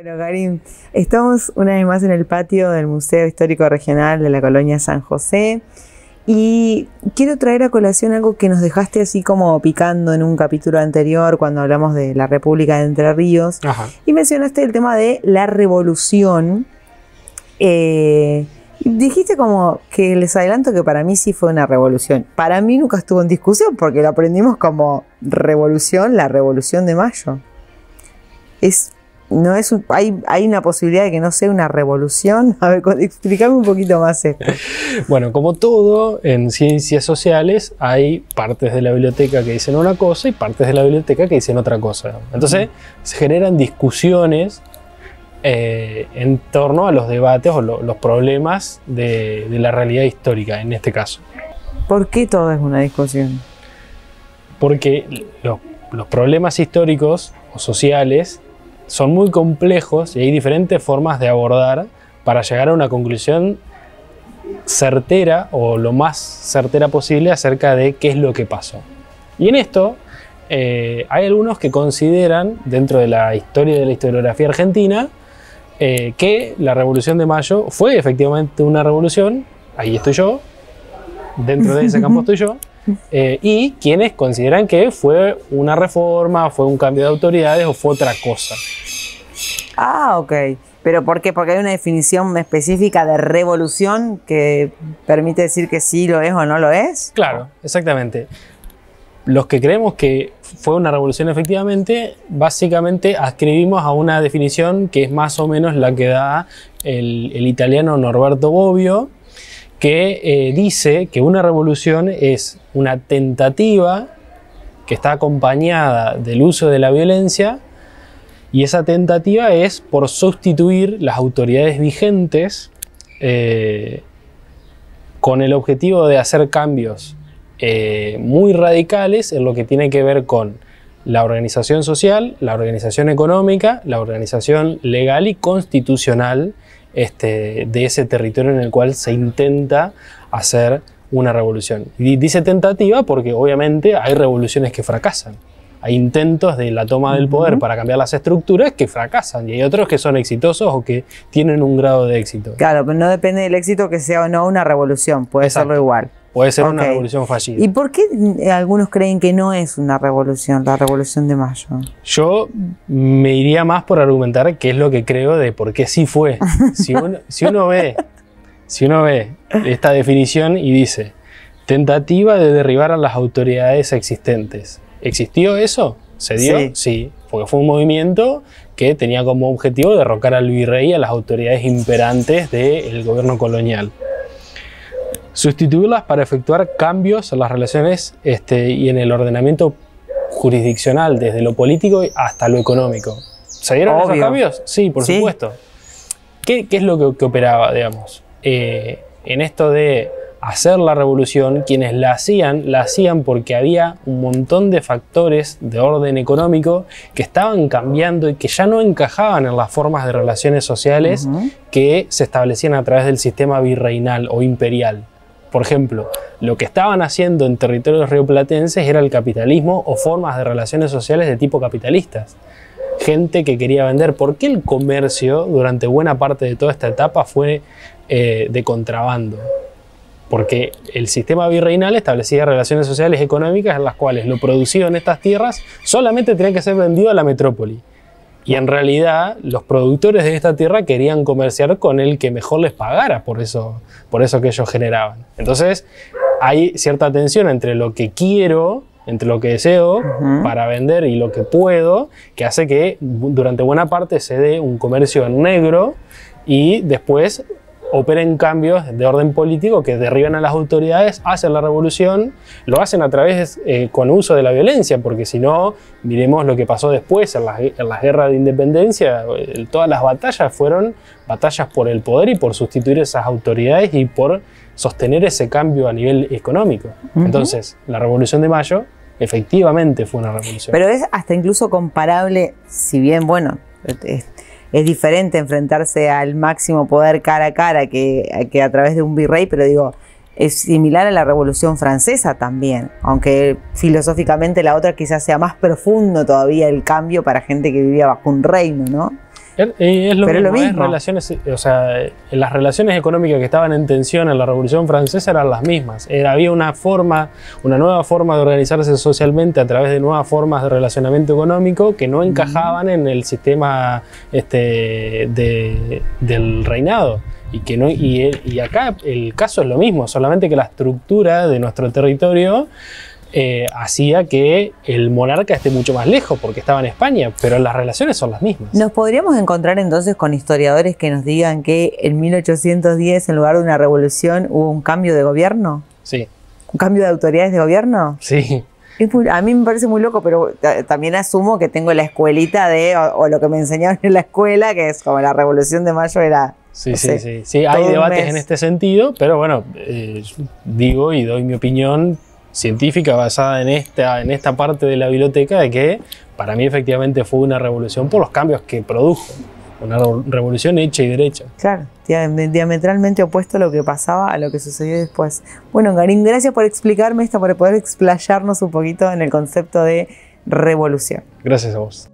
Bueno, Karim, estamos una vez más en el patio del Museo Histórico Regional de la Colonia San José y quiero traer a colación algo que nos dejaste así como picando en un capítulo anterior cuando hablamos de la República de Entre Ríos. Ajá. Y mencionaste el tema de la revolución. Dijiste como que les adelanto que para mí sí fue una revolución. Para mí nunca estuvo en discusión porque lo aprendimos como revolución, la Revolución de Mayo. Hay una posibilidad de que no sea una revolución. A ver, explícame un poquito más esto. Bueno, como todo en ciencias sociales, hay partes de la biblioteca que dicen una cosa y partes de la biblioteca que dicen otra cosa. Entonces, se generan discusiones en torno a los debates o los problemas de la realidad histórica, en este caso. ¿Por qué todo es una discusión? Porque los problemas históricos o sociales son muy complejos y hay diferentes formas de abordar para llegar a una conclusión certera o lo más certera posible acerca de qué es lo que pasó. Y en esto hay algunos que consideran, dentro de la historia de la historiografía argentina, que la Revolución de Mayo fue efectivamente una revolución. Ahí estoy yo, dentro de ese campo estoy yo. Y quienes consideran que fue una reforma, fue un cambio de autoridades o fue otra cosa. Ah, ok. ¿Pero por qué? Porque hay una definición específica de revolución que permite decir que sí lo es o no lo es. Claro, exactamente. Los que creemos que fue una revolución efectivamente, básicamente ascribimos a una definición que es más o menos la que da el italiano Norberto Bobbio, que dice que una revolución es una tentativa que está acompañada del uso de la violencia, y esa tentativa es por sustituir las autoridades vigentes con el objetivo de hacer cambios muy radicales en lo que tiene que ver con la organización social, la organización económica, la organización legal y constitucional de ese territorio en el cual se intenta hacer una revolución. Y dice tentativa porque obviamente hay revoluciones que fracasan. Hay intentos de la toma del poder para cambiar las estructuras que fracasan y hay otros que son exitosos o que tienen un grado de éxito. Claro, pero no depende del éxito que sea o no una revolución, puede serlo igual. Puede ser una revolución fallida. ¿Y por qué algunos creen que no es una revolución, la Revolución de Mayo? Yo me iría más por argumentar qué es lo que creo de por qué sí fue. Si uno ve esta definición y dice tentativa de derribar a las autoridades existentes. ¿Existió eso? ¿Se dio? Sí. Sí, porque fue un movimiento que tenía como objetivo derrocar al virrey y a las autoridades imperantes del gobierno colonial. Sustituirlas para efectuar cambios en las relaciones y en el ordenamiento jurisdiccional, desde lo político hasta lo económico. ¿Se dieron esos cambios? Sí, por supuesto. ¿Qué es lo que operaba, digamos? En esto de hacer la revolución, quienes la hacían porque había un montón de factores de orden económico que estaban cambiando y que ya no encajaban en las formas de relaciones sociales que se establecían a través del sistema virreinal o imperial. Por ejemplo, lo que estaban haciendo en territorios rioplatenses era el capitalismo o formas de relaciones sociales de tipo capitalistas. Gente que quería vender. ¿Por qué el comercio durante buena parte de toda esta etapa fue de contrabando? Porque el sistema virreinal establecía relaciones sociales y económicas en las cuales lo producido en estas tierras solamente tenía que ser vendido a la metrópoli. Y en realidad los productores de esta tierra querían comerciar con el que mejor les pagara por eso que ellos generaban. Entonces hay cierta tensión entre lo que quiero, entre lo que deseo para vender y lo que puedo, que hace que durante buena parte se dé un comercio en negro y después operen cambios de orden político que derriban a las autoridades, hacen la revolución, lo hacen a través con uso de la violencia, porque si no, miremos lo que pasó después en las guerras de independencia. Todas las batallas fueron batallas por el poder y por sustituir esas autoridades y por sostener ese cambio a nivel económico. Entonces, la Revolución de Mayo efectivamente fue una revolución. Pero es hasta incluso comparable, si bien, bueno, es diferente enfrentarse al máximo poder cara a cara que a través de un virrey, pero digo, es similar a la Revolución Francesa también, aunque filosóficamente la otra quizás sea más profundo todavía el cambio para gente que vivía bajo un reino, ¿no? Es lo pero mismo, es lo mismo. o sea, las relaciones económicas que estaban en tensión en la Revolución Francesa eran las mismas. Había una nueva forma de organizarse socialmente a través de nuevas formas de relacionamiento económico que no encajaban en el sistema del reinado. Y acá el caso es lo mismo, solamente que la estructura de nuestro territorio hacía que el monarca esté mucho más lejos porque estaba en España, pero las relaciones son las mismas. ¿Nos podríamos encontrar entonces con historiadores que nos digan que en 1810, en lugar de una revolución, hubo un cambio de gobierno? Sí. ¿Un cambio de autoridades de gobierno? Sí. A mí me parece muy loco, pero también asumo que tengo la escuelita o lo que me enseñaron en la escuela, que es como la Revolución de Mayo era... Sí, hay debates en este sentido, pero bueno, digo y doy mi opinión científica basada en esta parte de la biblioteca de que para mí efectivamente fue una revolución por los cambios que produjo. Una revolución hecha y derecha. Claro, diametralmente opuesto a lo que pasaba a lo que sucedió después. Bueno, Garín, gracias por explicarme esto, por poder explayarnos un poquito en el concepto de revolución. Gracias a vos.